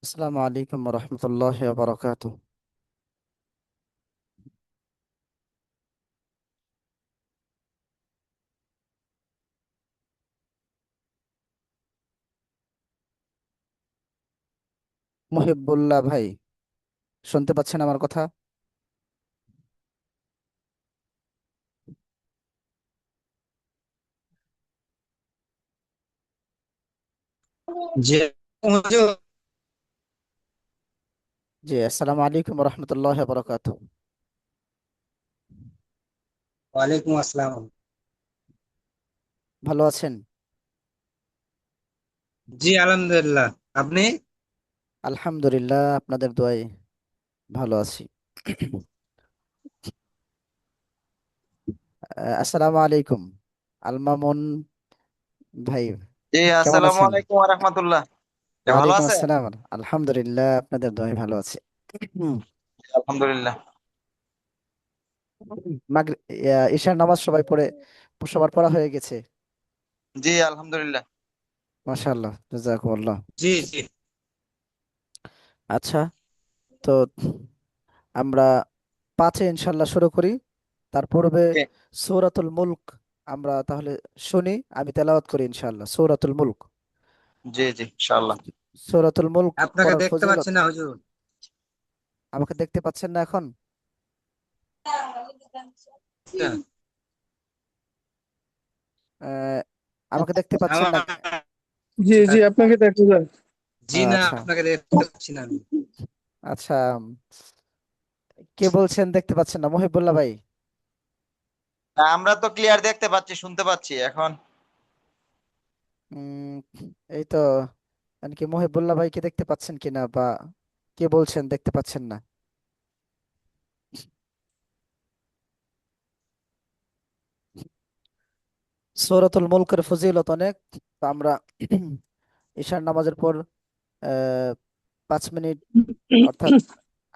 আসসালামু আলাইকুম রহমতুল্লাহ বারকাত। মুহিবুল্লাহ ভাই, শুনতে পাচ্ছেন আমার কথা? জি হুজুর। জি, আসসালামু আলাইকুম রহমতুল্লাহ বারকাত। ওয়ালাইকুম আসসালাম। ভালো আছেন? জি আলহামদুলিল্লাহ। আপনি? আলহামদুলিল্লাহ, আপনাদের দোয়ায় ভালো আছি। আসসালামু আলাইকুম আলমামুন ভাই, জি কেমন আসসালামু আছেন? আলাইকুম ওয়া রাহমাতুল্লাহ। ভালো ওয়ালাইকুম আছেন? আসসালাম। আলহামদুলিল্লাহ, আপনাদের দোয়ায় ভালো আছি। আলহামদুলিল্লাহ। ঈশার নামাজ সবার পড়া হয়ে গেছে? জি আলহামদুলিল্লাহ। মাশাআল্লাহ, জাযাকুমুল্লাহ। জি জি। আচ্ছা, তো আমরা পাঁচে ইনশাল্লাহ শুরু করি। তার পূর্বে জি সূরাতুল মুলক আমরা তাহলে শুনি, আমি তেলাওয়াত করি ইনশাআল্লাহ। সূরাতুল মুলক। জি জি ইনশাআল্লাহ। সূরাতুল মুলক আপনাকে পড়ার দেখতে ফজিলত। পাচ্ছি না হুজুর। আমাকে দেখতে পাচ্ছেন না এখন? আহ, আমাকে দেখতে পাচ্ছেন না? আমার জি জি, আপনাকে দেখা যায়। জি না, আচ্ছা আপনাকে দেখতে পাচ্ছি না আমি। আচ্ছা। কে বলছেন দেখতে পাচ্ছেন না? মহিবুল্লাহ ভাই? না, আমরা তো ক্লিয়ার দেখতে পাচ্ছি, শুনতে পাচ্ছি এখন। উম, এই তো, কি মহিবুল্লাহ ভাইকে দেখতে পাচ্ছেন কিনা, বা কে বলছেন দেখতে পাচ্ছেন না? সূরাতুল মুলকের ফজিলত অনেক। তো আমরা ঈশার নামাজের পর আহ 5 মিনিট, অর্থাৎ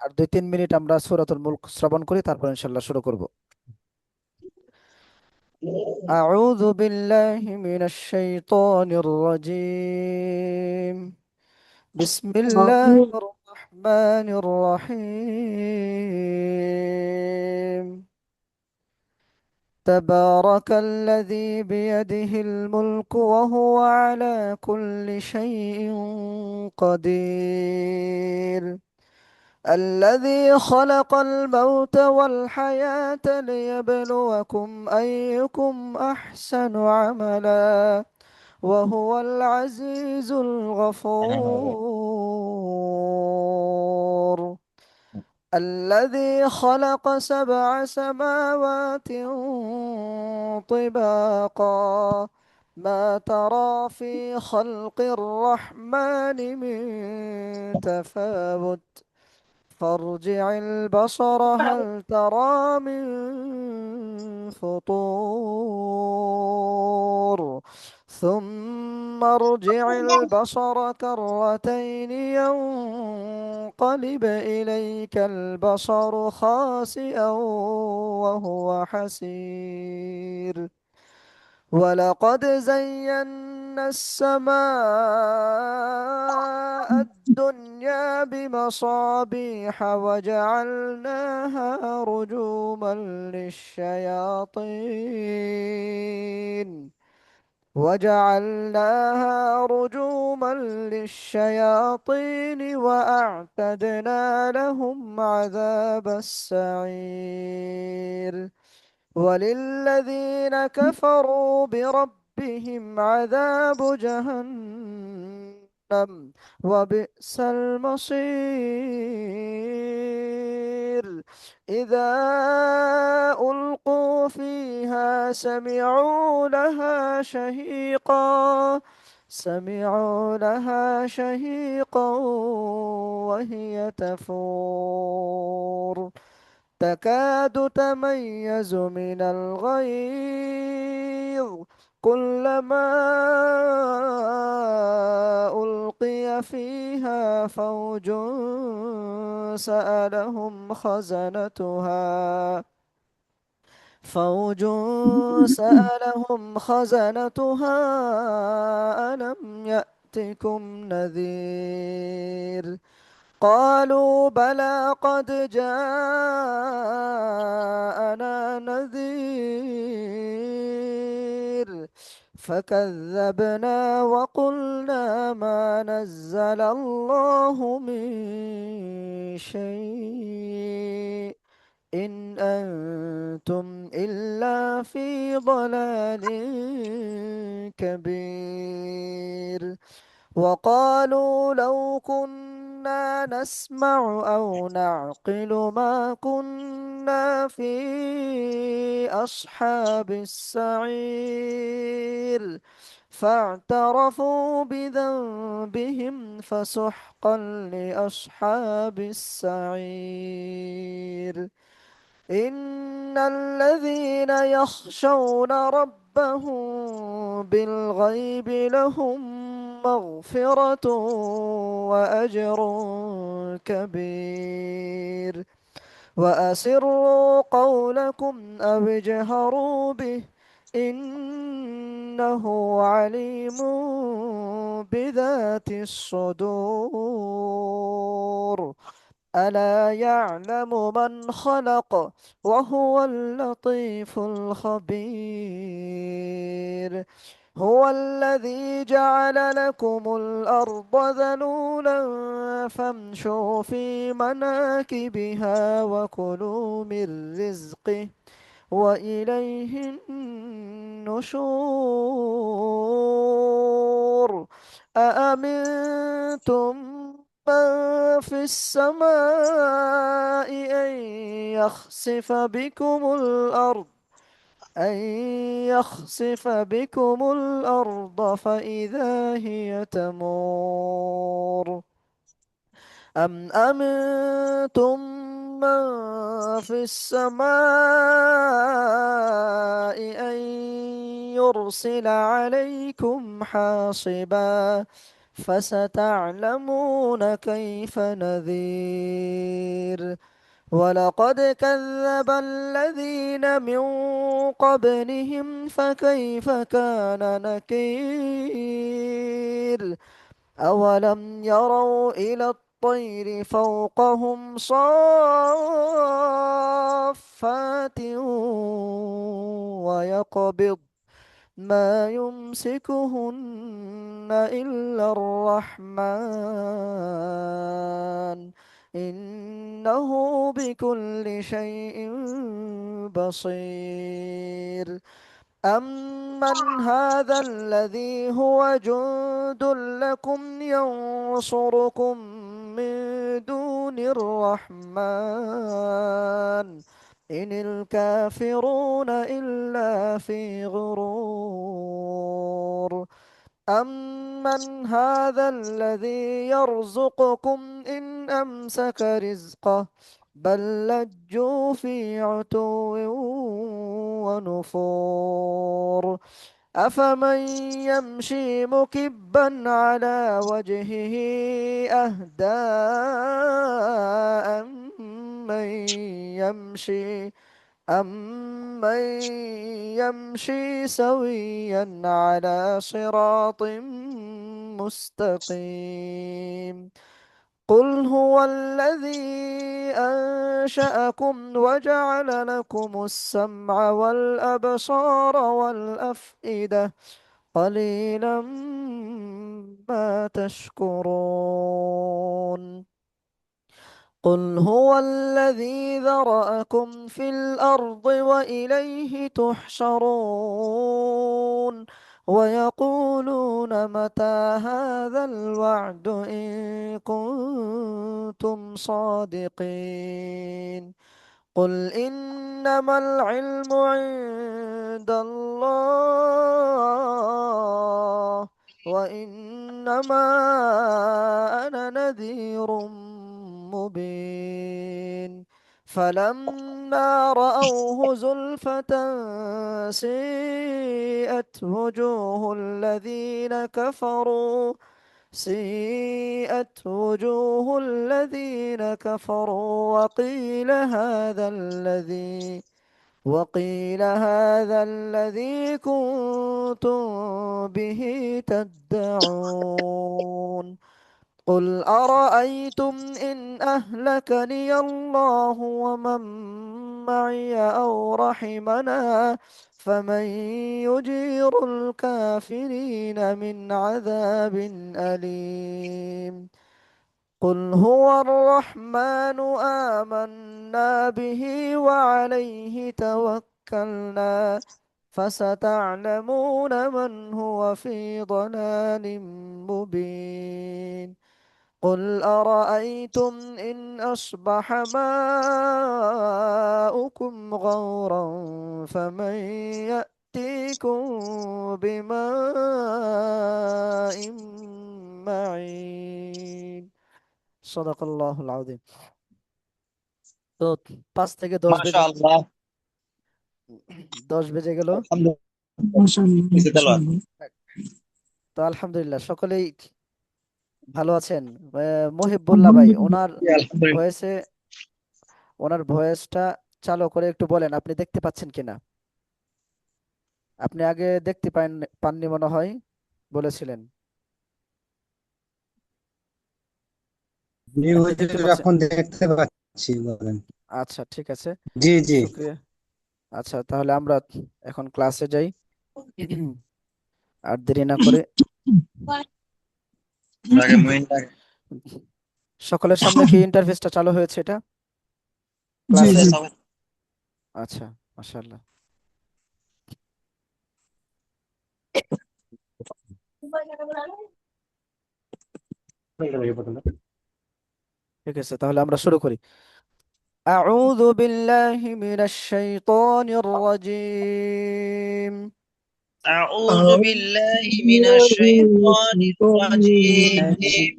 আর 2-3 মিনিট আমরা সূরাতুল মুলক শ্রবণ করি, তারপর ইনশাল্লাহ শুরু করব। আউযু বিল্লাহি মিনাশ শাইতানির রাজীম। বিসমিল্লাহির রহমানির রহিম। تبارك الذي بيده الملك وهو على كل شيء قدير. الذي خلق الموت والحياة ليبلوكم أيكم أحسن عملا وهو العزيز الغفور. الذي خلق 7 سماوات طباقا ما ترى في خلق الرحمن من تفاوت فارجع البصر هل ترى من فطور ثم ارجع البصر كرتين ينقلب إليك البصر خاسئا وهو حسير. ولقد زينا السماء الدنيا بمصابيح وجعلناها رجوما للشياطين وأعتدنا لهم عذاب السعير. وللذين كفروا بربهم عذاب جهنم وبئس المصير. إذا ألقوا فيها سمعوا لها شهيقا وهي تفور تكاد تميز من الغيظ كلما ألقي فيها فوج سألهم خزنتها ألم يأتكم نذير قالوا بلى قد جاءنا نذير فكذبنا وقلنا ما نزل الله من شيء إن أنتم إلا في ضلال كبير وقالوا لو كنا نسمع أو نعقل ما كنا في أصحاب السعير فاعترفوا بذنبهم فسحقا لأصحاب السعير إن الذين يخشون ربهم بالغيب لهم مغفرة وأجر كبير وأسروا قولكم أو اجهروا به إنه عليم بذات الصدور ألا يعلم من خلق وهو اللطيف الخبير هو الذي جعل لكم الأرض ذلولا فامشوا في مناكبها وكلوا من رزقه وإليه النشور أأمنتم من في السماء أن يخسف بكم الأرض أن يخسف بكم الأرض فإذا هي تمور أم أمنتم من في السماء أن يرسل عليكم حاصبا فستعلمون كيف نذير ولقد كذب الذين من قبلهم فكيف كان نكير أولم يروا إلى الطير فوقهم صافات ويقبض ما يمسكهن إلا الرحمن إنه بكل شيء بصير أمن هذا الذي هو جند لكم ينصركم من دون الرحمن إن الكافرون إلا في غرور أمن هذا الذي يرزقكم إن أمسك رزقه بل لجوا في عتو ونفور أفمن يمشي مكبا على وجهه أهدى أمن يمشي أمن يمشي سويا على صراط مستقيم قل هو الذي أنشأكم وجعل لكم السمع والأبصار والأفئدة قليلا ما تشكرون قل هو الذي ذرأكم في الأرض وإليه تحشرون ويقولون متى هذا الوعد إن كنتم صادقين قل إنما العلم عند الله وإنما أنا نذير مبين فلما رأوه زلفة سيئت وجوه الذين كفروا وقيل وقيل هذا الذي كنتم به تدعون قل أرأيتم إن أهلكني الله ومن معي أو رحمنا فمن يجير الكافرين من عذاب أليم قل هو الرحمن آمنا به وعليه توكلنا فستعلمون من هو في ضلال مبين قل أرأيتم إن أصبح ماؤكم غورا فمن يأتيكم بماء معين صدق الله العظيم তো 5 থেকে 10 বেজে মাশাআল্লাহ। 10 বেজে গেল আলহামদুলিল্লাহ। মাশাআল্লাহ মাশাআল্লাহ। তো আলহামদুলিল্লাহ সকলেই ভালো আছেন মহিবুল্লাহ ভাই আলহামদুলিল্লাহ। আলহামদুলিল্লাহ। ওনার ভয়েসটা চালু করে একটু বলেন আপনি দেখতে পাচ্ছেন কিনা আপনি আগে দেখতে পাননি মনে হয় বলেছিলেন জি এখন দেখতে হুজুর, পাচ্ছেন এখন দেখতে পাচ্ছি, বলেন। আচ্ছা ঠিক আছে জি জি। শুক্রিয়া আচ্ছা তাহলে আমরা এখন ক্লাসে যাই আর দেরি না করে আগে মুইনটাকে সকলের সামনে কি ইন্টারফেসটা চালু হয়েছে এটা জি ক্লাসের জি। আচ্ছা মাশাআল্লাহ ঠিক আছে তাহলে আমরা শুরু করি أعوذ بالله من الشيطان الرجيم أعوذ أعوذ بالله من بالله من الشيطان الشيطان الرجيم. الرجيم.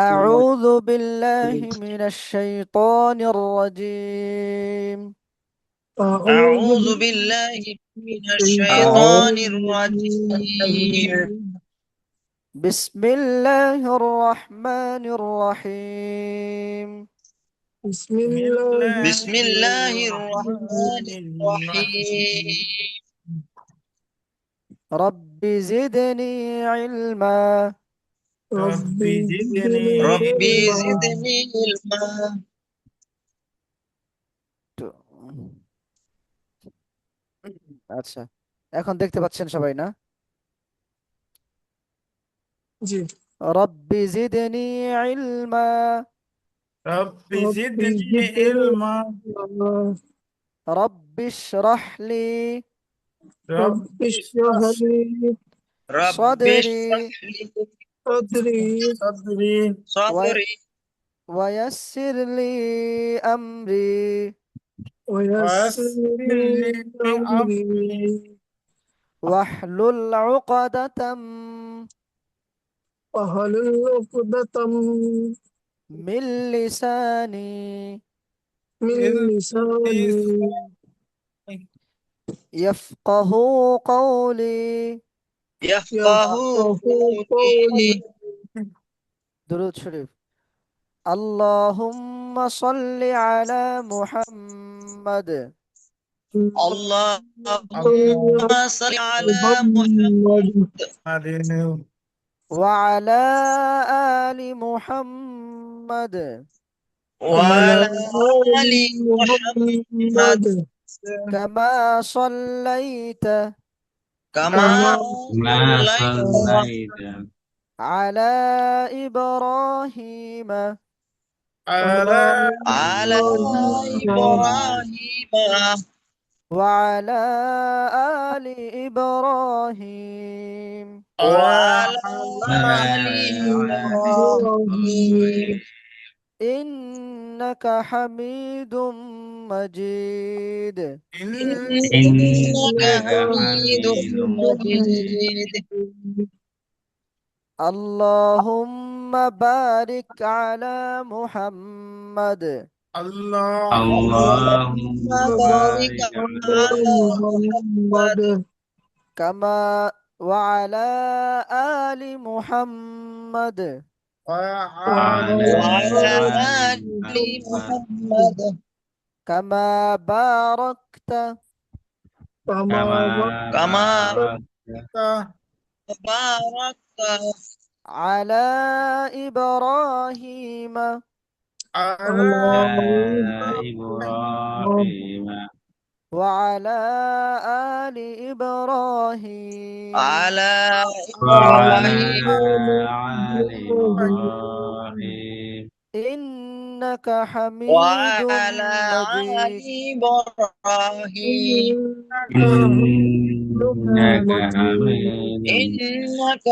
أعوذ بالله من الشيطان الرجيم أعوذ أعوذ بالله بالله من من الشيطان الشيطان أعوذ الرجيم. الرجيم. بسم الله الرحمن الرحيم بسم الله بسم الله الرحمن الرحمن الرحيم. الرحيم. رب زدني علما رب زدني ربي علما. زدني علما. আচ্ছা এখন দেখতে পাচ্ছেন সবাই না জি। رب زدني علما رب رب زدني زدني علما. علما. رب اشرح لي رب رب اشرح اشرح لي رب صدري اشرح لي صدري صدري وي- صدري ويسر لي أمري ويسر ويسر لي لي أمري أمري واحلل عقدة واحلل عقدة من لساني من من لساني لساني يفقه قولي يفقه يفقه قولي. قولي. درود شريف اللهم صل على محمد اللهم صل على محمد محمد وعلى آل محمد وعلى وعلى آل آل محمد محمد كما صليت كما كما ما صليت صليت على إبراهيم على على على إبراهيم إبراهيم وعلى آل إبراهيم وعلى وعلى آل إبراهيم إبراهيم إنك حميد مجيد إنك إنك حميد حميد مجيد. اللهم بارك على محمد اللهم اللهم بارك بارك على محمد محمد كما وعلى آل محمد وعلى وعلى وعلى آل آل محمد محمد كما باركت كما كما باركت باركت على إبراهيم على على إبراهيم وعلى آل إبراهيم على وعلى إبراهيم آل إبراهيم إنك حميد وعلى آل مجيد إبراهيم إنك حميد إنك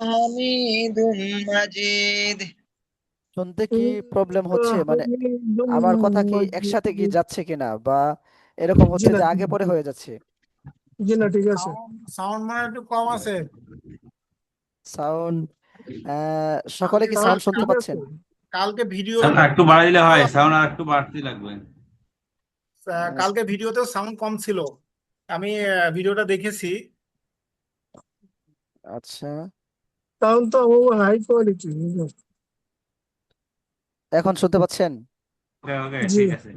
حميد مجيد। শুনতে কি প্রবলেম হচ্ছে মানে আমার কথা কি একসাথে কি যাচ্ছে কিনা বা এরকম জি হচ্ছে না যে আগে পরে হয়ে যাচ্ছে জি না ঠিক আছে সাউন্ড মানে একটু কম আছে। সাউন্ড সকলে কি সাউন্ড শুনতে ঠিক পাচ্ছেন? আছে কালকে ভিডিও সাউন্ড একটু বাড়াই দিলে হয়, সাউন্ড আর একটু বাড়তি লাগবে। কালকে ভিডিওতেও সাউন্ড কম ছিল। আমি ভিডিওটা দেখেছি। আচ্ছা, সাউন্ড তো হাই কোয়ালিটি এখন শুনতে পাচ্ছেন? ওকে ওকে, জি ঠিক আছে।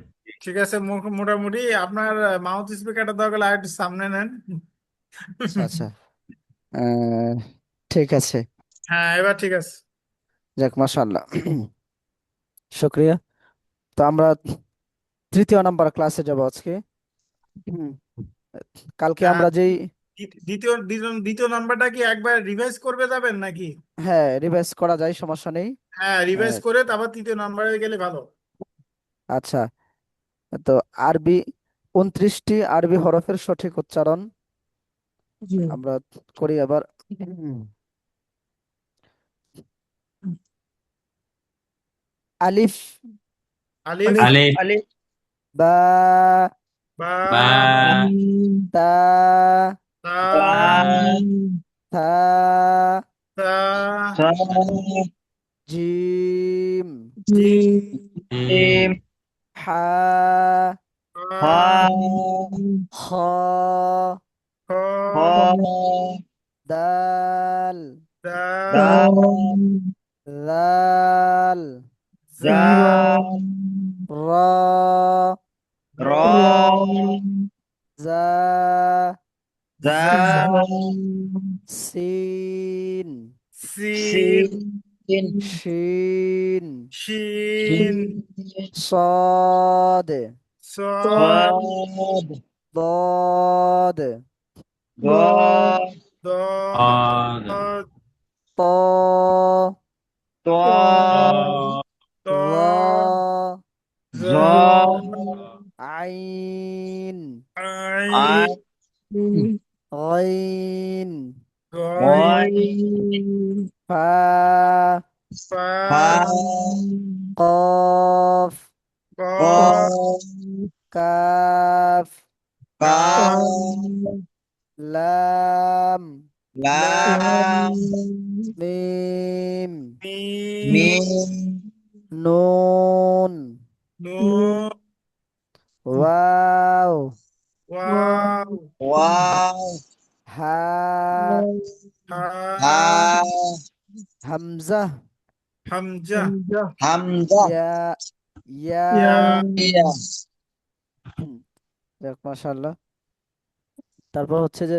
ঠিক আছে, মোটামুটি আপনার মাউথ স্পিকারটা দরকার আর একটু সামনে নেন। আচ্ছা আচ্ছা, আহ, ঠিক আছে, হ্যাঁ, এবার ঠিক আছে। যাক মাশাআল্লাহ, শুক্রিয়া। তো আমরা তৃতীয় নাম্বার ক্লাসে যাব আজকে। হুম, কালকে আহ, আমরা যেই দ্বিতীয় দ্বিতীয় দ্বিতীয় নাম্বারটা কি একবার রিভাইজ করবে যাবেন নাকি? হ্যাঁ রিভাইজ করা যায়, সমস্যা নেই। হ্যাঁ, রিভাইজ আহ, করে তারপর তৃতীয় নাম্বারে গেলে ভালো। আচ্ছা, তো আরবি 29টি আরবি হরফের সঠিক উচ্চারণ জি আমরা করি আবার। আলিফ, আলিফ, আলিফ, আলিফ বা, বা, বা, তা, তা, থা, তা, জিম, জি জিম, জিম, হা, হা, খ, খ, দাল, দাল, লাল, জাল, রা, র জা, জা, সিন, সিন, শিন, শিন, صاد صاد, ضاد ضاد, অদ, طا ظا ظا, عين عين, غين غين، فا فا، قاف قاف، كاف كاف، لام لام، ميم ميم، نون نون، واو واو، ها ها، همزة حمزة، يا يا যাক মাশাআল্লাহ। তারপর হচ্ছে যে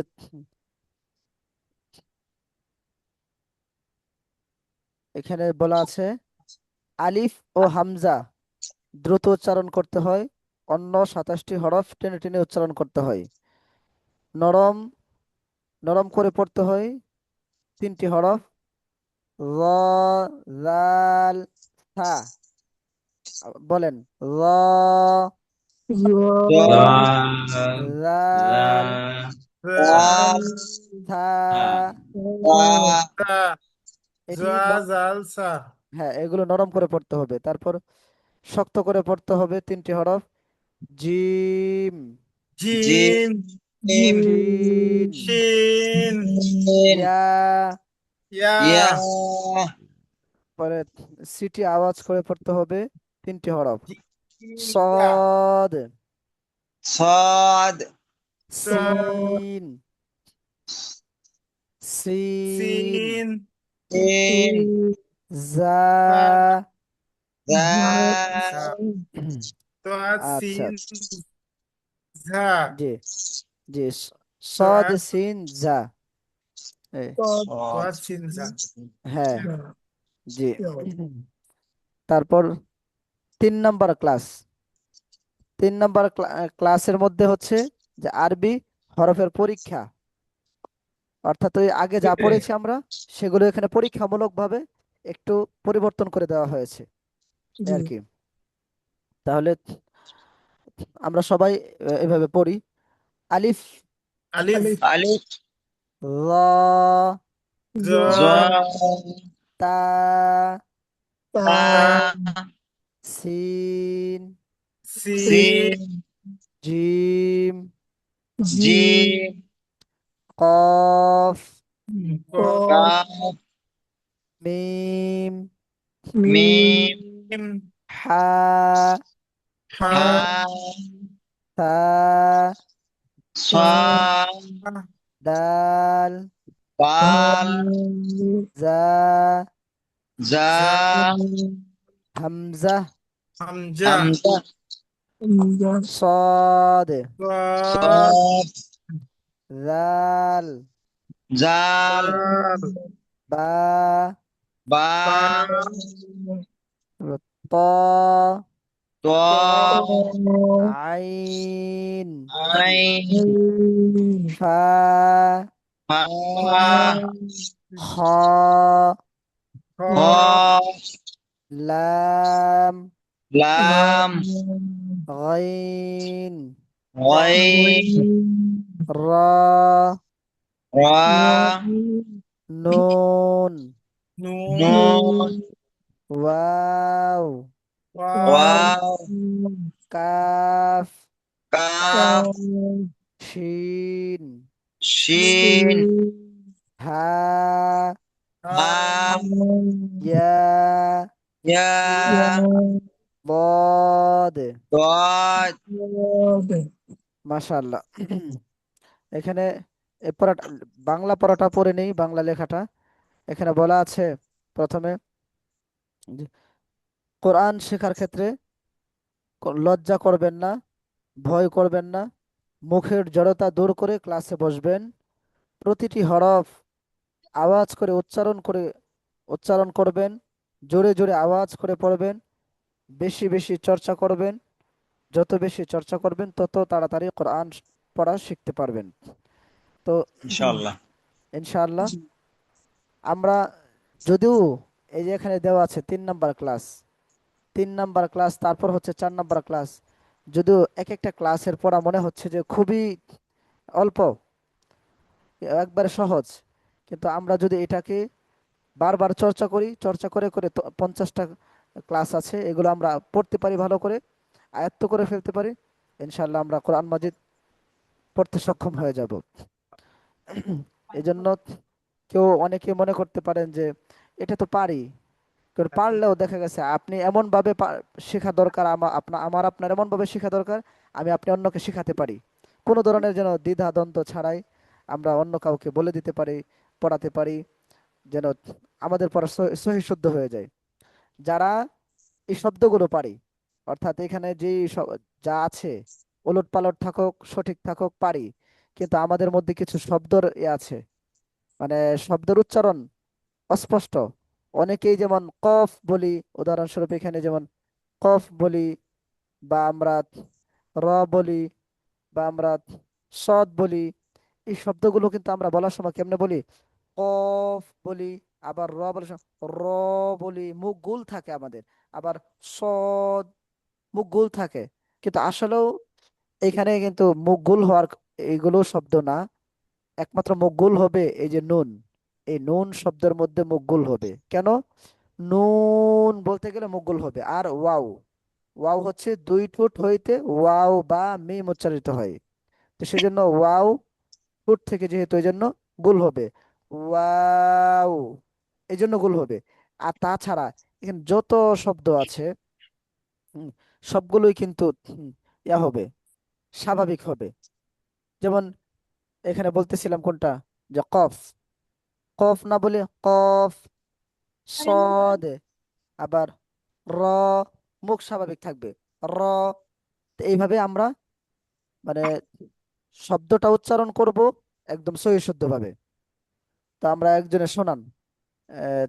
এখানে বলা আছে আলিফ ও হামজা দ্রুত উচ্চারণ করতে হয়, অন্য 27টি হরফ টেনে টেনে উচ্চারণ করতে হয়, নরম নরম করে পড়তে হয় 3টি হরফ র, জাল, থা। বলেন র, জাল, জাল, থা। এটি জালসা, হ্যাঁ এগুলো নরম করে পড়তে হবে। তারপর শক্ত করে পড়তে হবে 3টি হরফ জিম, জিম, শিন, শিন, ইয়া। ইয়া, পরে সিটি আওয়াজ করে পড়তে হবে 3টি হরফ ইয়া, সদ, صاد সিন, সিন, সিন, سين জা, ذا সা, তো আচ্ছা সিন ঝা জি জি সদ সোয়াদ সিন জা এই, সোয়াদ সিন ঝা হ্যাঁ জি তারপর 3 নম্বর ক্লাস 3 নম্বর ক্লাসের মধ্যে হচ্ছে যে আরবি হরফের পরীক্ষা, অর্থাৎ ওই আগে যা পড়েছি আমরা সেগুলো এখানে পরীক্ষামূলকভাবে একটু পরিবর্তন করে দেওয়া হয়েছে এই জি আর কি। তাহলে আমরা সবাই এভাবে পড়ি: আলিফ, আলিফ আলিফ আলিফ র, জ জ তা, তা তা সিন, সিন সিন জিম, জিম জিম কফ, কফ কাফ মিম, মিম মিম হা, হা হা তা, সা দাল, দাল জা, জা জা হামজা, হামজা হামজা صاد সাদ صاد ذال জাল দাল با বা বা طا ত عين আইন فا ফা خا খ খ لام লাম غين গইন را রা نون নুন নুন واو ওয়াও ওয়াও كاف কাফ شين শিন ها হা يا ইয়া ضاد দদ মাশাআল্লাহ। এখানে এ পড়াটা, বাংলা পড়াটা পড়ে নেই, বাংলা লেখাটা এখানে বলা আছে প্রথমে যে কোরআন শেখার ক্ষেত্রে লজ্জা করবেন না, ভয় করবেন না, মুখের জড়তা দূর করে ক্লাসে বসবেন, প্রতিটি হরফ আওয়াজ করে উচ্চারণ করবেন, জোরে জোরে আওয়াজ করে পড়বেন, বেশি বেশি চর্চা করবেন, যত বেশি চর্চা করবেন তত তাড়াতাড়ি কোরআন পড়া শিখতে পারবেন। তো ইনশাআল্লাহ ইনশাআল্লাহ আমরা, যদিও এই যে এখানে দেওয়া আছে 3 নম্বর ক্লাস, 3 নম্বর ক্লাস, তারপর হচ্ছে 4 নম্বর ক্লাস, যদিও এক একটা ক্লাসের পড়া মনে হচ্ছে যে খুবই অল্প, একবারে সহজ, কিন্তু আমরা যদি এটাকে বারবার চর্চা করি, চর্চা করে করে তো 50টা ক্লাস আছে, এগুলো আমরা পড়তে পারি, ভালো করে আয়ত্ত করে ফেলতে পারি, ইনশাআল্লাহ আমরা কোরআন মাজিদ পড়তে সক্ষম হয়ে যাব। এই জন্য অনেকে মনে করতে পারেন যে এটা তো পারি, কারণ পারলেও দেখা গেছে আপনি এমন ভাবে শেখা দরকার, আপনার এমন ভাবে শেখা দরকার আমি আপনি অন্যকে শেখাতে পারি, কোনো ধরনের যেন দ্বিধা দ্বন্দ্ব ছাড়াই আমরা অন্য কাউকে বলে দিতে পারি, পড়াতে পারি, যেন আমাদের পড়া সহি শুদ্ধ হয়ে যায়। যারা এই শব্দগুলো পারি, অর্থাৎ এখানে যে যা আছে ওলট পালট থাকুক সঠিক থাকুক পারি, কিন্তু আমাদের মধ্যে কিছু শব্দর আছে, মানে শব্দের উচ্চারণ অস্পষ্ট, অনেকেই যেমন কফ বলি, উদাহরণস্বরূপ এখানে যেমন কফ বলি, বা আমরা র বলি, বা আমরা সদ বলি, এই শব্দগুলো কিন্তু আমরা বলার সময় কেমনে বলি, কফ বলি, আবার র বলার সময় র বলি, মুখ গোল থাকে আমাদের, আবার সদ মুখ গোল থাকে, কিন্তু আসলেও এখানে কিন্তু মুখ গোল হওয়ার এইগুলো শব্দ না, একমাত্র মুখ গোল হবে এই যে নুন, এই নুন শব্দের মধ্যে মুখ গোল হবে কেন, নুন বলতে গেলে মুখ গোল হবে, আর ওয়াও, ওয়াও হচ্ছে 2 ঠোঁট হইতে ওয়াও বা মিম উচ্চারিত হয়, তো সেজন্য ওয়াও ঠোঁট থেকে যেহেতু, এই জন্য গোল হবে, ওয়াও, এই জন্য গোল হবে। আর তাছাড়া এখানে যত শব্দ আছে, হুম, সবগুলোই কিন্তু ইয়া হবে, স্বাভাবিক হবে। যেমন এখানে বলতেছিলাম কোনটা, যে কফ, কফ না বলে কফ, সদ, আবার র, মুখ স্বাভাবিক থাকবে, র, তো এইভাবে আমরা মানে শব্দটা উচ্চারণ করব একদম সহি শুদ্ধ ভাবে। তো আমরা একজনে শোনান, আহ,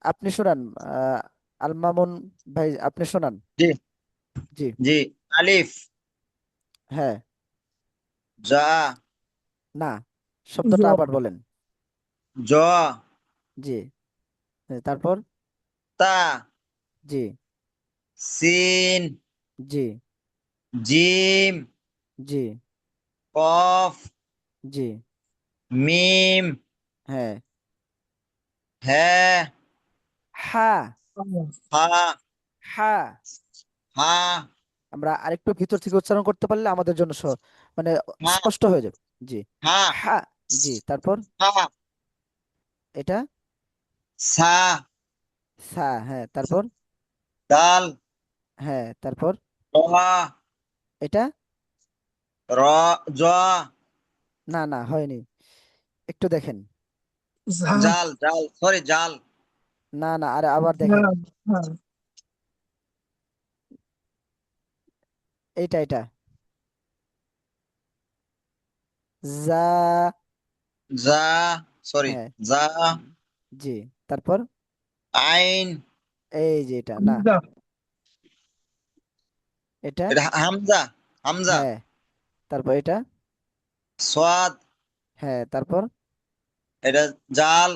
আপনি শোনান, আল মামুন ভাই আপনি শোনান। জি জি। জি। আলিফ, হ্যাঁ। জা, না, শব্দটা আবার বলেন। জ, জি। তারপর। তা, জি। সিন, জি। জিম, জি। কফ, জি। মিম, হ্যাঁ। হ্যাঁ, হা। হা, হা। হা, আমরা আরেকটু ভিতর থেকে উচ্চারণ করতে পারলে আমাদের জন্য মানে হা, স্পষ্ট হয়ে যাবে। জি। হা, হা। জি। তারপর হা, এটা সা, সা। হ্যাঁ। তারপর। দাল, হ্যাঁ। তারপর র, এটা র, জ, না, না হয়নি, একটু দেখেন। ঝা, জাল, জাল, সরি জাল, না, না, আরে আবার ঝা, দেখেন। ঝা, এটা যা। জা, সরি হ্যাঁ। জা, জি। তারপর আইন, এই যে এটা না, হামজা, এটা এটা হামজা, হামজা, হ্যাঁ। তারপর এটা সোয়াদ, হ্যাঁ। তারপর এটা জাল,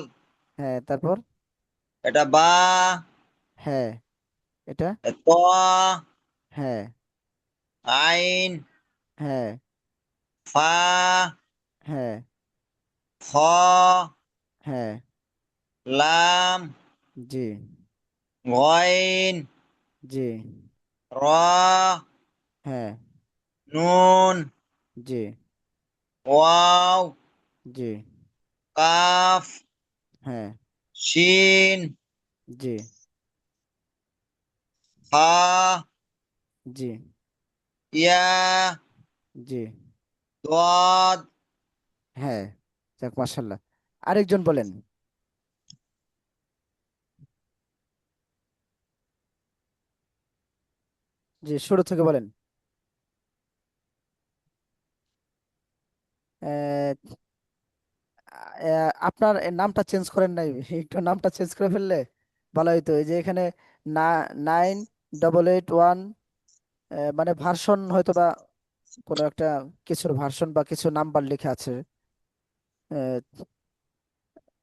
হ্যাঁ। তারপর এটা বা, হ্যাঁ। এটা ত, হ্যাঁ। আইন, হ্যাঁ। ফা, হ্যাঁ। খ, হ্যাঁ। লাম, জি। গইন, জি। র, হ্যাঁ। নুন, জি। ওয়াও, জি। কাফ, হ্যাঁ। শিন, জি। হা, জি। ইয়া, জি। দদ, হ্যাঁ। যাক মাশাল্লাহ। আরেকজন বলেন। জি, শুরু থেকে বলেন। আহ, আপনার এ নামটা চেঞ্জ করেন নাই, একটু নামটা চেঞ্জ করে ফেললে ভালো হইতো। এই যে এখানে না 9881, মানে ভার্সন হয়তো বা কোনো একটা কিছুর ভার্সন বা কিছু নাম্বার লেখা আছে। আহ,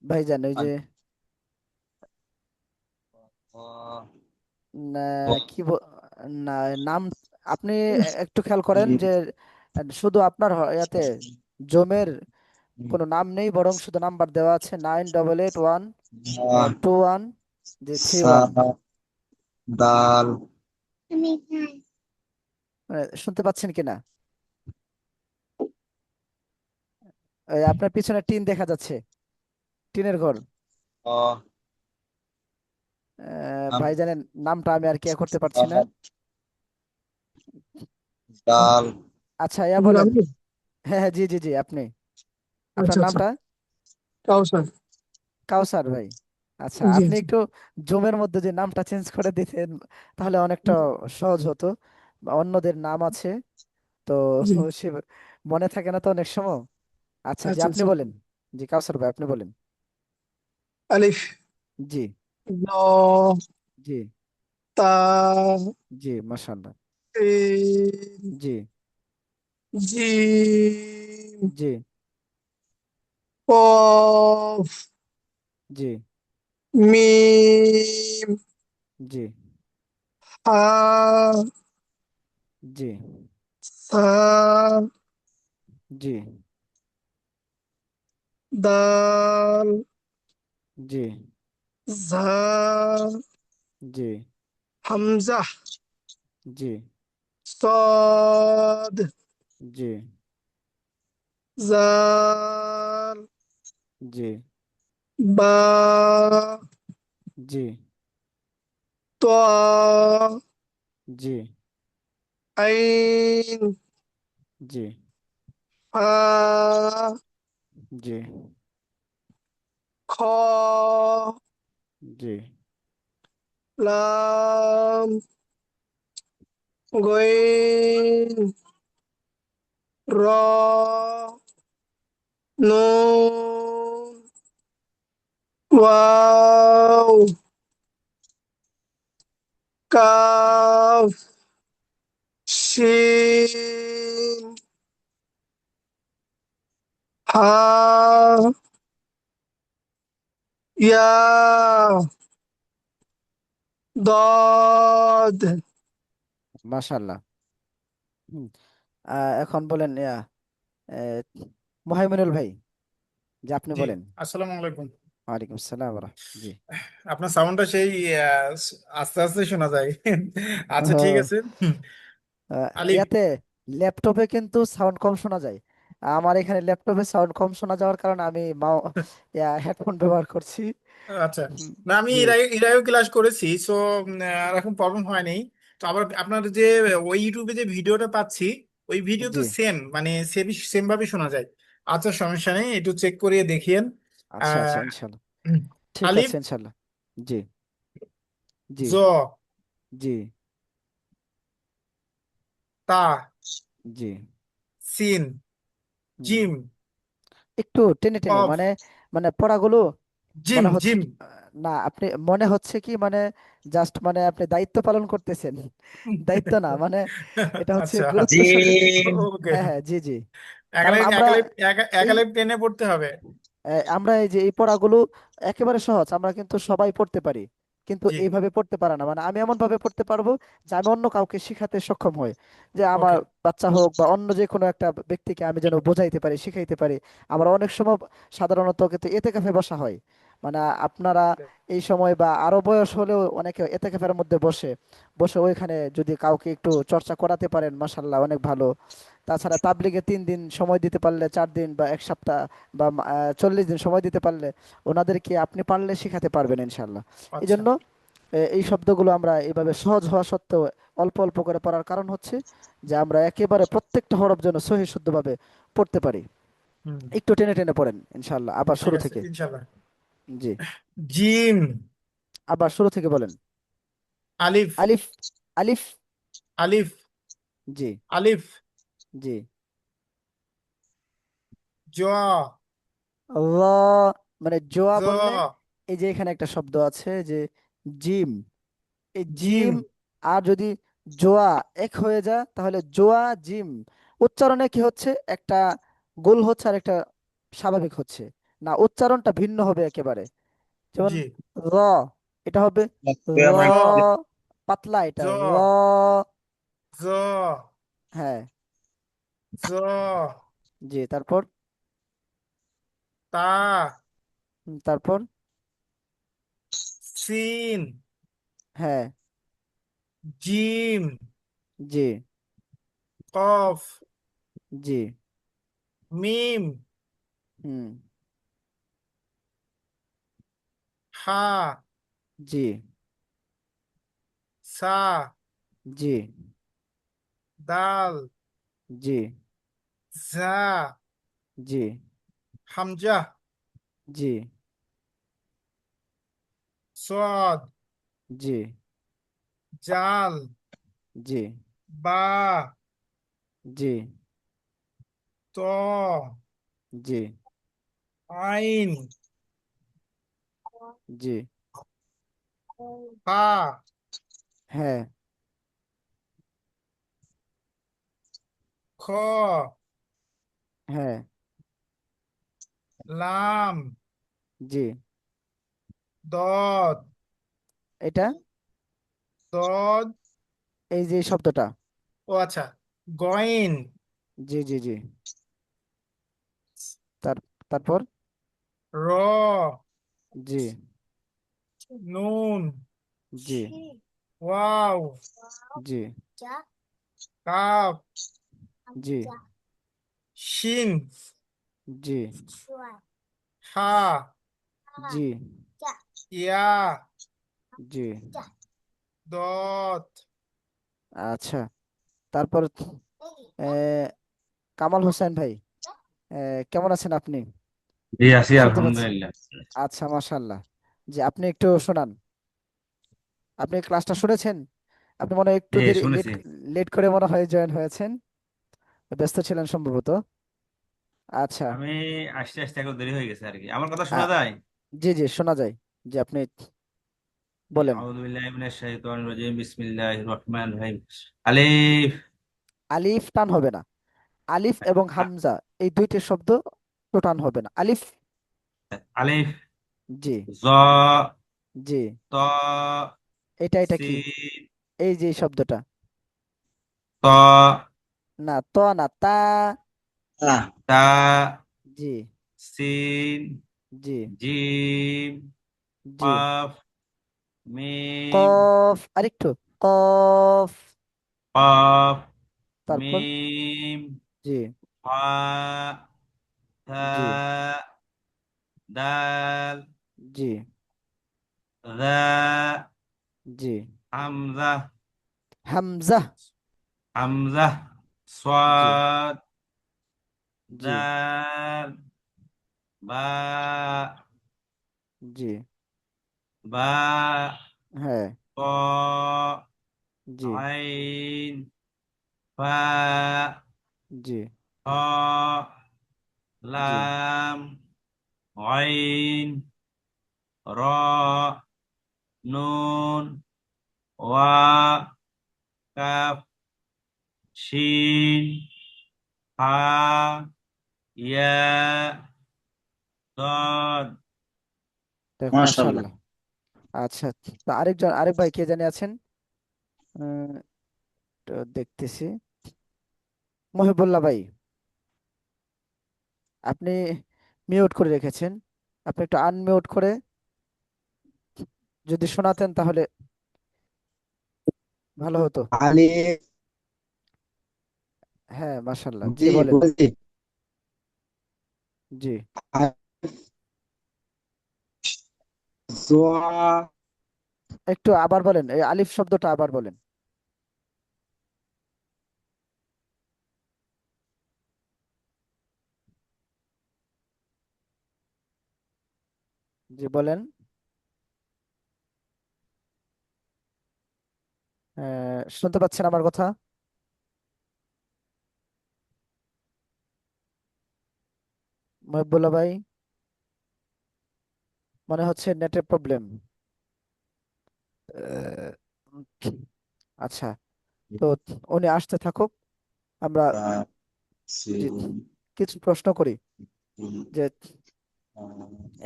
ভাইজান ওই যে না, কি না নাম আপনি একটু খেয়াল করেন যে শুধু আপনার ইয়াতে জমের কোনো নাম নেই, বরং শুধু নাম্বার দেওয়া আছে 9881 21 সা, 31। দাল, শুনতে পাচ্ছেন কিনা? আপনার পিছনে টিন দেখা যাচ্ছে, টিনের ঘর। অ, ভাইজানের নামটা আমি আর কি ইয়ে করতে পারছি না। দাল, আচ্ছা, ইয়া হুজুর বলেন। আমি, হ্যাঁ, হ্যাঁ, জি, জি, জি, আপনি আপনার আচ্ছা আচ্ছা, নামটা কাউসার, কাউসার ভাই। আচ্ছা, জি আপনি জি, একটু জমের মধ্যে যে নামটা চেঞ্জ করে দিতেন তাহলে অনেকটা সহজ হতো। অন্যদের নাম আছে তো জি, সে মনে থাকে না তো অনেক সময়। আচ্ছা, জি, আচ্ছা আপনি আচ্ছা, বলেন। জি, কাউসার ভাই আপনি বলেন। আলিফ, জি। ল, জি। তা, জি। মাশাআল্লাহ। সিন, জি। জিম, জি। কফ, জি। মিম, জি। হা, জি। সা, জি। দাল, জি। ঝা, জি। হামজা, জি। صاد، জি। زال، জি। با، জি। طا، জি। عين، জি। فا، জি। خا، জি। لام، غين را نون واو কাফ শিন হা ইয়া দদ মাশাআল্লাহ। হুম। এখন বলেন মোহাইমিনুল ভাই, যে আপনি জি, বলেন। আসসালামু আলাইকুম। ওয়ালাইকুম আসসালাম জি। আপনার সাউন্ডটা সেই আস্তে আস্তে শোনা যায়। আচ্ছা, ঠিক ও, আছে। আলিফ। ইয়াতে ল্যাপটপে কিন্তু সাউন্ড কম শোনা যায়। আমার এখানে ল্যাপটপে সাউন্ড কম শোনা যাওয়ার কারণে আমি হেডফোন ব্যবহার করছি। আচ্ছা, হুম, না আমি জি ইরাইও ক্লাস করেছি, সো এখন প্রবলেম হয়নি। তো আবার আপনার যে ওই ইউটিউবে যে ভিডিওটা পাচ্ছি, ওই ভিডিও তো জি। সেম, মানে সেম ভাবে শোনা যায়। আচ্ছা, সমস্যা নেই, একটু চেক করিয়ে দেখিয়েন। আচ্ছা আচ্ছা, আহ, ইনশাল্লাহ। ঠিক আলিফ, আছে ইনশাল্লাহ। জি জি জ, জি তা, জি। সিন, হুম। জিম, একটু টেনে টেনে কফ, মানে, মানে পড়াগুলো জিম মনে হচ্ছে জিম। কি, না আপনি মনে হচ্ছে কি মানে জাস্ট মানে আপনি দায়িত্ব পালন করতেছেন। দায়িত্ব না মানে, এটা হচ্ছে আচ্ছা, গুরুত্ব জিম ওকে। হ্যাঁ হ্যাঁ, জি জি। কারণ একালে আমরা একালে এই একালে টেনে পড়তে হবে। আমরা এই যে এই পড়াগুলো একেবারে সহজ, আমরা কিন্তু সবাই পড়তে পারি, কিন্তু জি, এইভাবে পড়তে পারে না। মানে আমি এমন ভাবে পড়তে পারবো যে আমি অন্য কাউকে শিখাতে সক্ষম হই, যে আমার ওকে। বাচ্চা হোক বা অন্য যে কোনো একটা ব্যক্তিকে আমি যেন বোঝাইতে পারি, শিখাইতে পারি। আমরা অনেক সময় সাধারণত কিন্তু এতেকাফে বসা হয়, মানে আপনারা এই সময় বা আরো বয়স হলেও অনেকে এতেকাফের মধ্যে বসে বসে ওইখানে যদি কাউকে একটু চর্চা করাতে পারেন, মাশাল্লাহ অনেক ভালো। তাছাড়া তাবলিগে 3 দিন সময় দিতে পারলে, 4 দিন বা এক সপ্তাহ বা 40 দিন সময় দিতে পারলে ওনাদেরকে আপনি পারলে শিখাতে পারবেন ইনশাল্লাহ। এই আচ্ছা। জন্য এই শব্দগুলো আমরা এইভাবে সহজ হওয়া সত্ত্বেও অল্প অল্প করে পড়ার কারণ হচ্ছে যে আমরা একেবারে প্রত্যেকটা হরফ যেন সহি শুদ্ধভাবে পড়তে পারি। হুম। একটু টেনে টেনে পড়েন ইনশাল্লাহ, আবার ঠিক শুরু আছে, থেকে। ইনশাল্লাহ। জি, জিম, আবার শুরু থেকে বলেন। আলিফ, আলিফ। আলিফ। আলিফ, জি আলিফ, জি। জোয়া, আল্লাহ, মানে জোয়া জ, বললে এই যে এখানে একটা শব্দ আছে যে জিম, এই জিম। জিম আর যদি জোয়া এক হয়ে যায় তাহলে জোয়া জিম উচ্চারণে কি হচ্ছে, একটা গোল হচ্ছে আর একটা স্বাভাবিক হচ্ছে না, উচ্চারণটা ভিন্ন হবে একেবারে। যেমন জি, র, এটা হবে র, জ, পাতলা এটা জ, র। জ, হ্যাঁ জ, জি। তারপর তা, তারপর সিন, হ্যাঁ জিম, জি কফ, জি। মিম, হুম। হা, জি সা, জি দাল, জি জা, জি হামজা, জি সদ, জি জাল, জি বা, জি ত, জি আইন, জি। ফা, হ্যাঁ খ, হ্যাঁ লাম, জি। দদ, এটা দদ, এই যে শব্দটা, ও আচ্ছা, গইন, জি জি জি। তার তারপর র, জি নুন, জি ওয়াও, জি কাফ, জি শিন, জি হা, জি ইয়া, জি। দত। আচ্ছা, তারপর কামাল হোসেন ভাই, কেমন আছেন আপনি? জি আছি শুনতে পাচ্ছি। আলহামদুলিল্লাহ। আচ্ছা মাশাল্লাহ। যে আপনি একটু শোনান, আপনি ক্লাসটা শুনেছেন? আপনি মনে হয় একটু জি দেরি লেট শুনেছি। লেট করে মনে হয় জয়েন হয়েছেন, ব্যস্ত ছিলেন সম্ভবত। আচ্ছা। আমি আসতে আসতে এখন দেরি হয়ে গেছে আর কি। আমার কথা আ, শোনা যায়? জি জি শোনা যায়। যে আপনি বলেন। আউযু বিল্লাহি মিনাশ শাইতানির রাজিম, বিসমিল্লাহির রহমানির রহিম। আলিফ। আলিফ টান হবে না। আলিফ এবং আ- হামজা এই দুইটি শব্দ তো টান হবে না। আলিফ। আলিফ, জি জ, জি। ত, এটা কি? সিন, এই যে এই শব্দটা। ত, না তো না তা। তা, জি সিন, জি জিম, জি। কাফ, মিম, কফ, আরেকটু। কফ। কাফ, তারপর। মিম, জি হা, জি তা, দাল, জি রা, জি। হামজা, হামজা। হামজা, জি সাদ, জি দাল, বা, জি। বা, হ্যাঁ। ক, জি আইন, ফা, জি হ, জি লাম, আইন, র, নুন, ওয়া, কাফ, শিন, হা, ইয়া, দদ। মাশাআল্লাহ। মাশাআল্লাহ। আচ্ছা। তো আরেক ভাই কে জানি আছেন, তো দেখতেছি। মহিবুল্লাহ ভাই, আপনি মিউট করে রেখেছেন। আপনি একটু আনমিউট করে যদি শোনাতেন তাহলে ভালো হতো। আলিফ। হ্যাঁ মাশাআল্লাহ, জি জি বলেন। বলছি। জি জোয়া। একটু আবার বলেন, এই আলিফ শব্দটা আবার বলেন। জি বলেন। শুনতে পাচ্ছেন আমার কথা? মহিবুল্লাহ ভাই, মনে হচ্ছে নেটের প্রবলেম। আচ্ছা। তো উনি আসতে থাকুক, আমরা যে কিছু প্রশ্ন করি। যে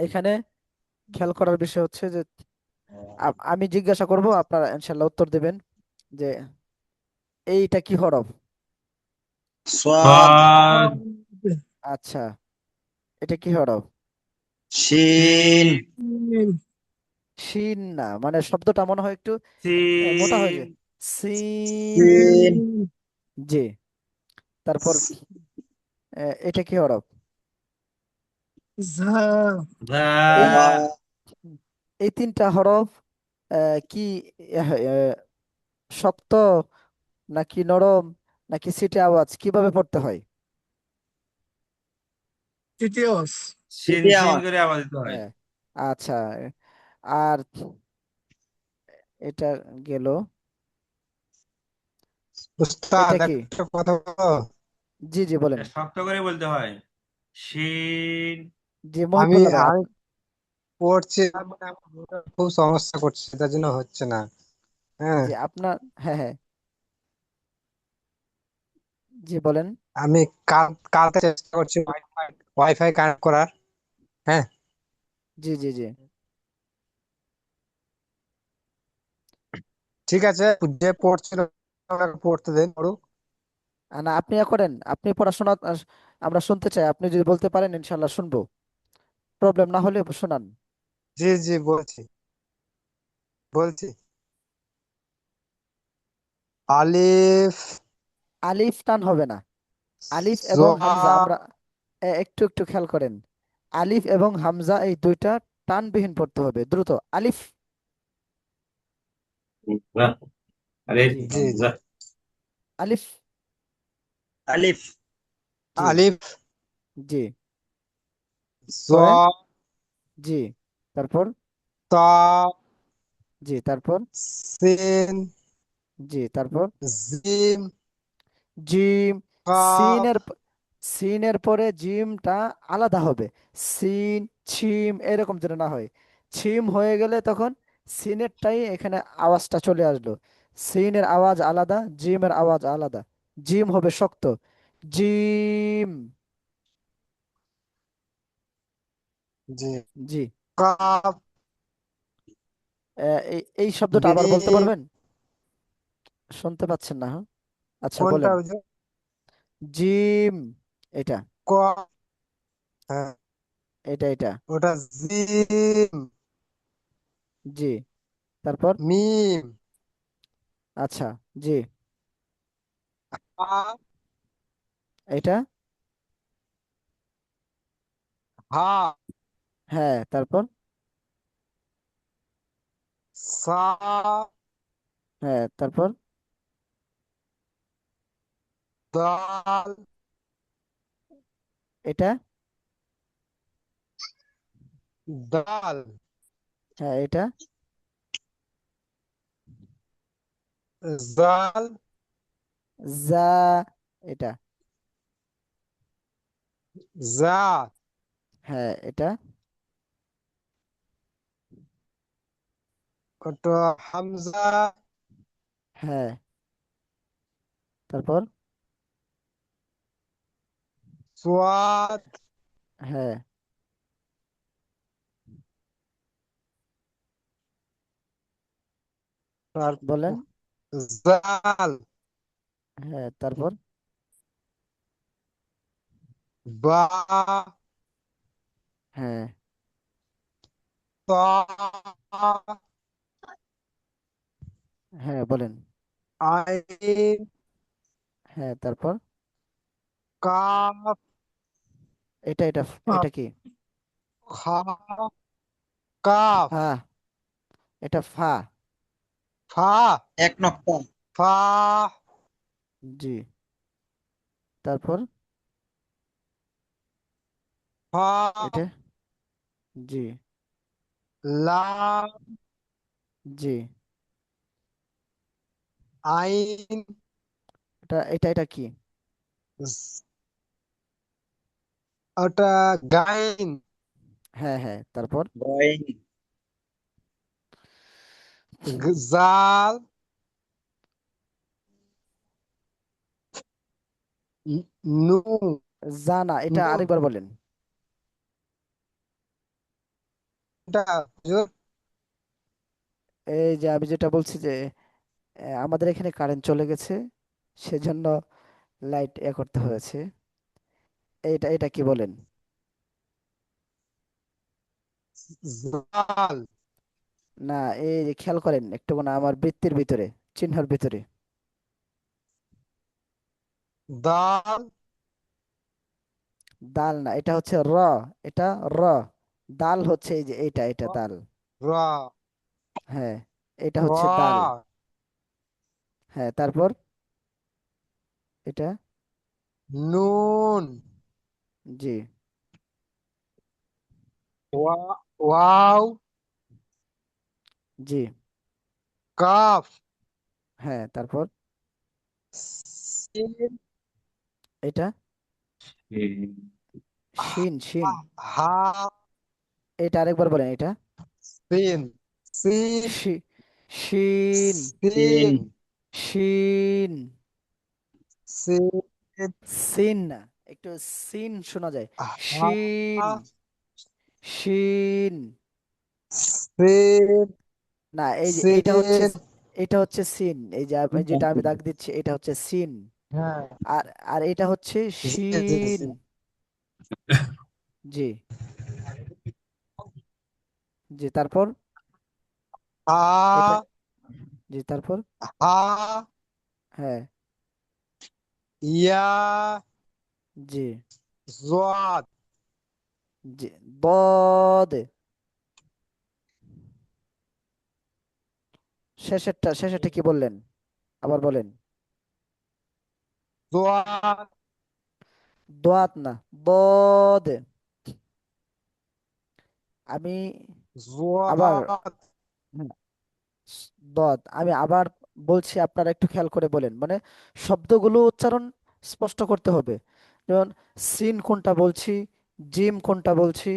এখানে খেয়াল করার বিষয় হচ্ছে যে আমি জিজ্ঞাসা করব, আপনারা ইনশাল্লাহ উত্তর দেবেন যে এইটা কি হরফ। সাদ, সাদ, আচ্ছা, এটা কি হরফ? শিন, সিন, শিন না, মানে শব্দটা মনে হয় একটু মোটা হয়ে সিন, যায়। সিন। সিন, জি। তারপর এটা কি হরফ? ঝা। এই দা, এই তিনটা হরফ কি শক্ত নাকি নরম নাকি সিটে আওয়াজ, কিভাবে পড়তে হয়? তৃতীয়স। সিন তৃতীয় সিন আওয়াজ। করে আওয়াজ দিতে হয়। হ্যাঁ। আচ্ছা। আর এটা গেল। উস্তাদ এটা কি? একটা কথা বলো। জি জি বলেন। এটা শক্ত করে বলতে হয়। সিন, জি আমি মহিবুল্লাহ ভাই আমি পড়ছি, মানে আমার খুব সমস্যা করছে, তার জন্য হচ্ছে না। হ্যাঁ। জি আপনার, হ্যাঁ হ্যাঁ, জি বলেন। আমি কালকে চেষ্টা করছি ওয়াইফাই কানেক্ট করার। হ্যাঁ। জি জি জি। ঠিক আছে, যে পড়ছিল ওনাকে পড়তে দেন, পড়ুক। না আপনি করেন, আপনি পড়াশোনা আমরা শুনতে চাই, আপনি যদি বলতে পারেন ইনশাল্লাহ শুনবো, প্রবলেম না হলে শোনান। জি জি বলছি বলছি। আলিফ, আলিফ টান হবে না। আলিফ এবং জোয়া, হামজা আমরা একটু একটু খেয়াল করেন। আলিফ এবং হামজা এই দুইটা টানবিহীন পড়তে হবে দ্রুত। আলিফ। রা, আলিফ, জি। জি জি। রা, আলিফ। আলিফ, জি আলিফ, জি। পরে। জোয়া, জি। তারপর। তা, জি। তারপর। সিন, জি, তারপর জিম, জিম। কাফ, সিনের সিনের পরে জিমটা আলাদা হবে। সিন, ছিম এরকম যেন না হয়। ছিম হয়ে গেলে তখন সিনেরটাই এখানে আওয়াজটা চলে আসলো। সিনের আওয়াজ আলাদা, জিমের আওয়াজ আলাদা। জিম হবে শক্ত। জিম। জি, জি। কাফ, এই শব্দটা আবার বলতে মিম। পারবেন? শুনতে পাচ্ছেন না, হ্যাঁ? আচ্ছা, কোনটা বলেন। ওই যে জিম। এটা কফ? হ্যাঁ, এটা। ওটা জিম। জি, তারপর? মিম, আচ্ছা। জি, হা, এটা। হা, হ্যাঁ, তারপর? সা, হ্যাঁ, তারপর? দাল, এটা। দাল, হ্যাঁ, এটা। জাল, যা। এটা। জা, হ্যাঁ, এটা। ওটা হামজা, হ্যাঁ, তারপর? সোয়াদ, হ্যাঁ, বলেন। তারপর জাল, হ্যাঁ, তারপর? বা, হ্যাঁ, তা, হ্যাঁ, বলেন। আইন, হ্যাঁ, তারপর? কাফ, এটা কি? খা, কাফ, ফা। এটা ফা। ফা, এক নক্তা। ফা, জি, তারপর? ফা, এটা। জি, লাম, জি। আইন, এটা কি? জ- ওটা গাইন, হ্যাঁ, হ্যাঁ, তারপর? গয়েন। জাল, নুন, জানা। এটা নুন, আরেকবার বলেন। টা হুজুর, এই যে আমি যেটা বলছি যে আমাদের এখানে কারেন্ট চলে গেছে, সেজন্য লাইট করতে হয়েছে। এটা কি বলেন? জাল, না, এই যে খেয়াল করেন একটু না, আমার বৃত্তের ভিতরে, চিহ্নের ভিতরে। দাল, দাল না, এটা হচ্ছে র। এটা র। দাল হচ্ছে এই যে এটা দাল। রা, হ্যাঁ, এটা হচ্ছে দাল। রা, হ্যাঁ, তারপর? এটা। নুন, জি, ওয়াও, জি। কাফ, হ্যাঁ, তারপর? সিন, এটা। শিন। হা, এটা আরেকবার বলেন। এটা সিন, সিন, শি শিন। সিন, শিন। সিন, সিন না, একটু সিন শোনা যায়। শিন। হা, শিন। সিন, না, এই যে সিন, এটা হচ্ছে সিন। এই যে যেটা আমি দাগ দিচ্ছি এটা হচ্ছে সিন। হ্যাঁ, আর আর এটা হচ্ছে জি, জি, শিন। জি। জি, জি, তারপর? এটা। হা, জি, তারপর? হা, হ্যাঁ, ইয়া, জি, জোয়াদ, জি। বদ। শেষেরটা কি বললেন? আবার বলেন। জোয়াদ, দোয়াত না, বদ। আমি আবার, জোয়াদ, হুম, দদ আমি আবার বলছি, আপনারা একটু খেয়াল করে বলেন, মানে শব্দগুলো উচ্চারণ স্পষ্ট করতে হবে। যেমন সিন কোনটা বলছি, জিম কোনটা বলছি,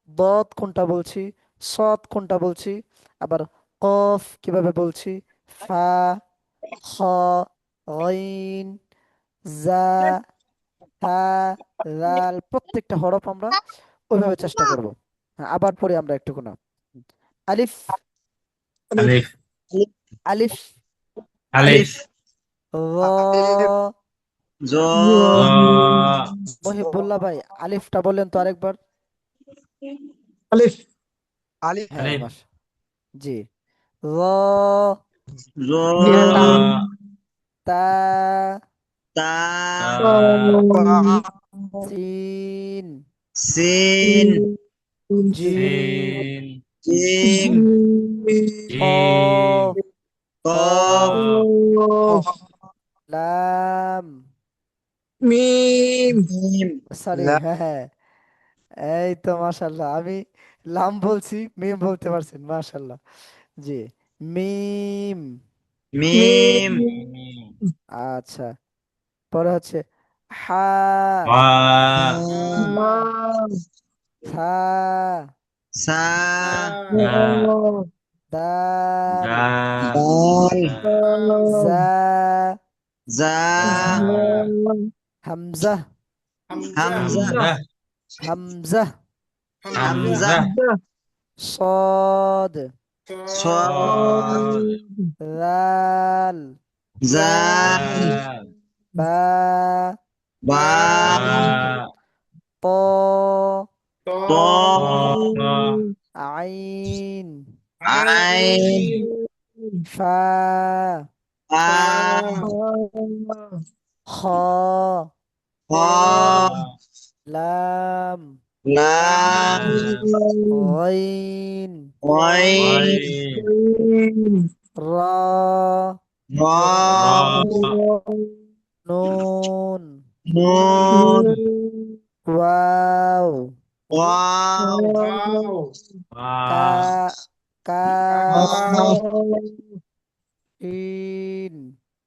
দত কোনটা বলছি, সৎ কোনটা বলছি, আবার কফ কিভাবে বলছি, ফা, খ, গইন, জা, থা, লাল, প্রত্যেকটা হরফ আমরা ওইভাবে চেষ্টা করব। হ্যাঁ, আবার পড়ি আমরা একটু না। আলিফ, আলিফ আলিফ, আলিফ র, জ র মহিবুল্লাহ ভাই আলিফটা বললেন তো আরেকবার। আলিফ আলিফ হ্যাঁ, আলিফ মাস, জি। র, জ তা, তা তা সিন, সিন জিম, সিন জিম জিম কফ, কফ কফ লাম, মিম সরি, লাম হ্যাঁ হ্যাঁ, এই তো মাশাল্লাহ, আমি লাম বলছি, মিম বলতে পারছেন, মাশাল্লাহ। জি, মিম। মিম মিম আচ্ছা, পরে হচ্ছে হা, হা সা, সা দা দাল, দাল জা, জা হামজা, হামজা হামজা হামজা, হামজা صاد، صاد ذال، জাল با، বা طا، ত عين، আইন فا، ফা خا، খ لام، লাম غين، ওয়াইন را، র نون، নুন واو، ওয়াও كا، كاف، কফ شين،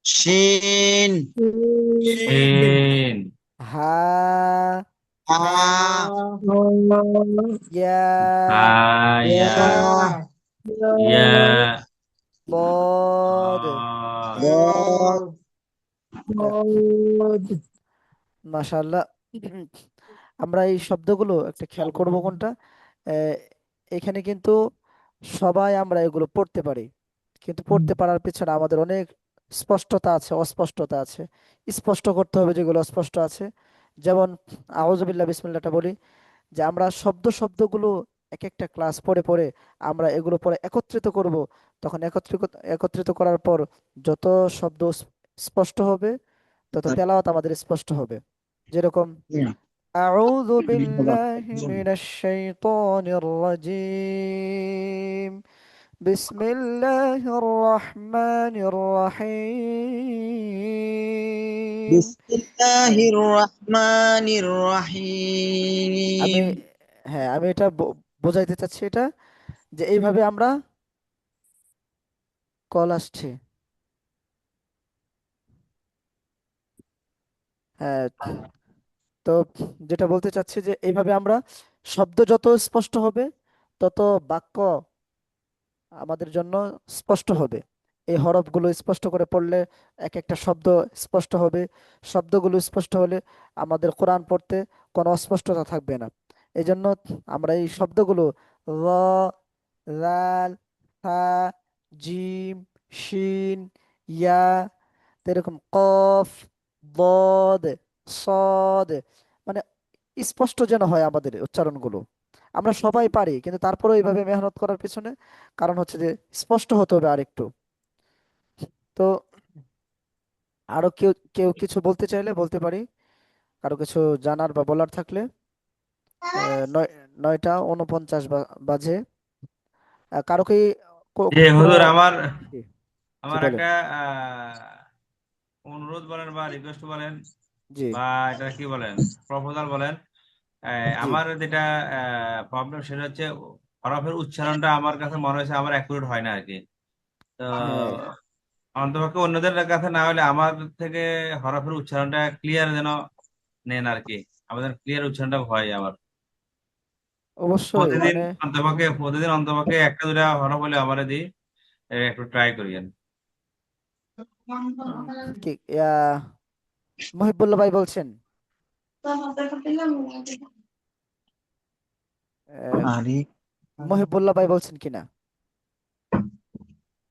শিন শিন ها، হা يا، হায়া ইয়া ইয়া ضاد। দল মাশাআল্লাহ। আমরা এই শব্দগুলো একটা খেয়াল করব কোনটা, আহ, এখানে কিন্তু সবাই আমরা এগুলো পড়তে পারি, কিন্তু পড়তে পারার পিছনে আমাদের অনেক স্পষ্টতা আছে, অস্পষ্টতা আছে। স্পষ্ট করতে হবে যেগুলো অস্পষ্ট আছে। যেমন আউযুবিল্লাহ বিসমিল্লাহটা বলি, যে আমরা শব্দগুলো এক একটা ক্লাস পড়ে পড়ে আমরা এগুলো পরে একত্রিত করব। তখন একত্রিত একত্রিত করার পর যত শব্দ স্পষ্ট হবে, তত তেলাওয়াত আমাদের স্পষ্ট হবে। যেরকম আউযু বিল্লাহি মিনাশ শাইতানির রাজিম, বিসমিল্লাহির রহমানির রহিম। বিসমিল্লাহির রহমানির আমি, রহিম হ্যাঁ, আমি এটা বোঝাইতে চাচ্ছি, এটা যে এইভাবে আমরা, কল আসছে, হ্যাঁ, তো যেটা বলতে চাচ্ছি যে এইভাবে আমরা শব্দ যত স্পষ্ট হবে, তত বাক্য আমাদের জন্য স্পষ্ট হবে। এই হরফগুলো স্পষ্ট করে পড়লে এক একটা শব্দ স্পষ্ট হবে। শব্দগুলো স্পষ্ট হলে আমাদের কোরআন পড়তে কোনো অস্পষ্টতা থাকবে না। এই জন্য আমরা এই শব্দগুলো র, লাল, হা, জিম, শিন, ইয়া, তো এরকম কফ, বদ, সদ, মানে স্পষ্ট যেন হয় আমাদের উচ্চারণগুলো। আমরা সবাই পারি, কিন্তু তারপরেও এইভাবে মেহনত করার পিছনে কারণ হচ্ছে যে স্পষ্ট হতে হবে আরেকটু। তো আরো কেউ কেউ কিছু বলতে চাইলে বলতে পারি, কারো কিছু জানার বা বলার থাকলে। 9টা 49 বাজে। কারো কি যে কোনো, হুজুর আমার জি, জি আমার বলেন, একটা অনুরোধ বলেন বা রিকোয়েস্ট বলেন জি, বা এটা কি বলেন, প্রপোজাল বলেন। জি, আমার যেটা প্রবলেম সেটা হচ্ছে হরফের উচ্চারণটা আমার কাছে মনে হয়েছে আমার অ্যাকুরেট হয় না আর কি। তো হ্যাঁ, অন্তপক্ষে অন্যদের কাছে না হলে আমার থেকে হরফের উচ্চারণটা ক্লিয়ার যেন নেন আর কি। আমাদের ক্লিয়ার উচ্চারণটা হয় আমার। অবশ্যই মানে প্রতিদিন অন্তপক্ষে একটা দুটা হরফ হলে আমারে দিই, একটু ট্রাই করিয়েন। কি মহিবুল্লাহ ভাই বলছেন? আহ, আরে মহিবুল্লাহ ভাই বলছেন কিনা?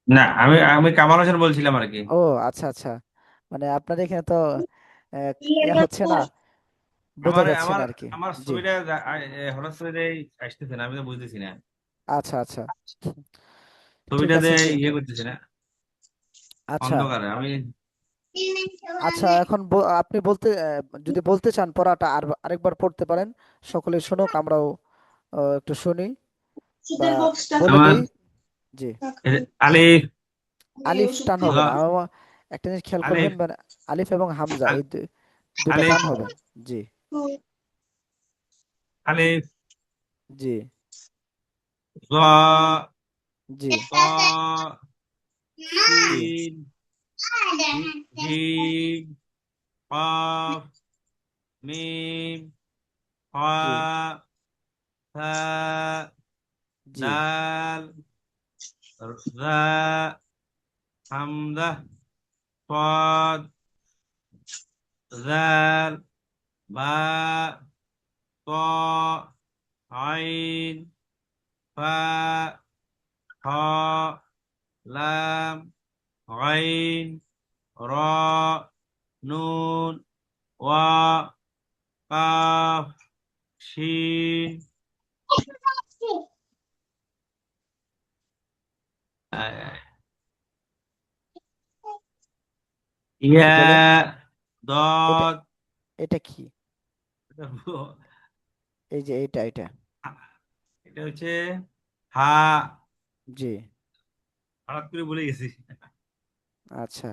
না, আমি আমি কামাল হোসেন বলছিলাম আর কি। ও আচ্ছা আচ্ছা, মানে আপনার এখানে তো হচ্ছে না, বোঝা আমার যাচ্ছে আমার না আর কি। আমার জি, ছবিটা হঠাৎ করে আসতেছে না, আমি তো বুঝতেছি না। আচ্ছা আচ্ছা, ঠিক ছবিটাতে আছে। ইয়ে করতেছি না, আচ্ছা অন্ধকারে আমি। আচ্ছা, এখন আপনি বলতে যদি বলতে চান পড়াটা আর আরেকবার পড়তে পারেন, সকলে শুনুক, আমরাও একটু শুনি বা বলে আমার দেই। জি, আলিফ, আলিফ টান হবে না। ল- একটা জিনিস খেয়াল করবেন, আলিফ, মানে আলিফ এবং হামজা এই দুইটা আলিফ, টান হবে। জি আলিফ, জি জ, জি ত, জি সিন, জিম, কফ, মিম, হা, জি হা, জি দাল, রা, হামজা, صاد، ذال، باء، طاء، عين، فاء، خاء، لام، غين، راء، نون، واو، قاف، شين، জি বলেন। ইয়াء، এটা ضاد। এটা কি? এই যে এটা এটা হচ্ছে হা। জি হঠাৎ করে ভুলে গেছি। আচ্ছা,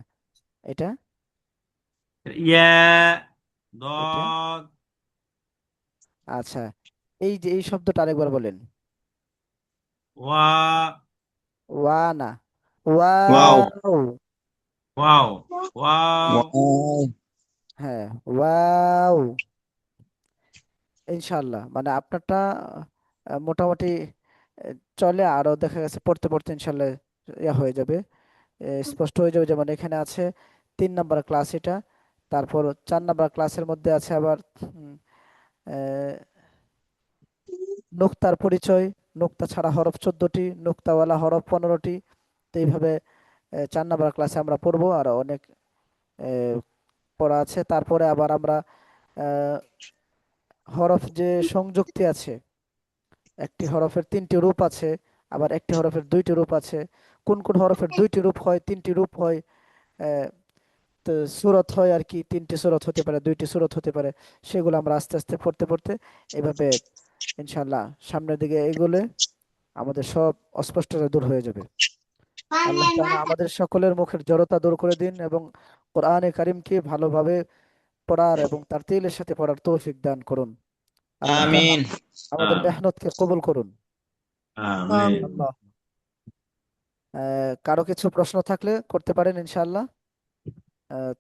এটা ইয়া, এটা ضاد। আচ্ছা, এই যে এই শব্দটা আরেকবার বলেন। ওয়া, ওয়া না, wow wow. Wow, wow. Wow হ্যাঁ, ওয়াও। ইনশাআল্লাহ মানে আপনারটা মোটামুটি চলে, আরো দেখা গেছে পড়তে পড়তে ইনশাআল্লাহ ইয়া হয়ে যাবে, স্পষ্ট হয়ে যাবে। যেমন এখানে আছে 3 নাম্বার ক্লাস এটা, তারপর 4 নাম্বার ক্লাসের মধ্যে আছে আবার আহ, নোক্তার পরিচয়, নোক্তা ছাড়া হরফ 14টি, নোক্তাওয়ালা হরফ 15টি। তো এইভাবে 4 নাম্বার ক্লাসে আমরা পড়বো, আর অনেক আহ, পড়া আছে। তারপরে আবার আমরা আহ, হরফ যে সংযুক্তি আছে, একটি হরফের 3টি রূপ আছে, আবার একটি হরফের 2টি রূপ আছে। কোন কোন হরফের 2টি রূপ হয়, 3টি রূপ হয়, আহ, তো সূরত হয় আর কি, 3টি সূরত হতে পারে, 2টি সূরত হতে পারে। সেগুলো আমরা আস্তে আস্তে পড়তে পড়তে এভাবে ইনশাআল্লাহ সামনের দিকে এগোলে আমাদের সব অস্পষ্টতা দূর হয়ে যাবে। আল্লাহ তাআলা আমাদের সকলের মুখের জড়তা দূর করে দিন এবং কোরআনে কারিমকে ভালোভাবে পড়ার এবং তার তিলের সাথে পড়ার তৌফিক দান করুন। আল্লাহ তাআলা আমিন। আমাদের মেহনতকে কবুল করুন। আমিন। আল্লাহ, কারো কিছু প্রশ্ন থাকলে করতে পারেন ইনশাআল্লাহ। আহ,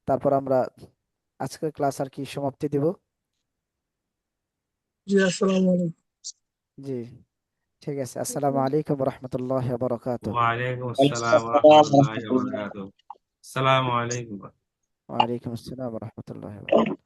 তারপর আমরা আজকের ক্লাস আর কি সমাপ্তি দিব। জি আসসালামু আলাইকুম। জি, ঠিক আছে। আসসালামু আলাইকুম রহমতুল্লাহ বারাকাতুহ। ওয়ালাইকুম ওয়ালাইকুম আসসালাম ওয়া আসসালাম ওয়া রাহমাতুল্লাহি ওয়া রাহমাতুল্লাহ। বারাকাতুহু। আসসালামু আলাইকুম। ওয়ালাইকুম আসসালাম রহমতুল্লাহ বারাকাতুহ।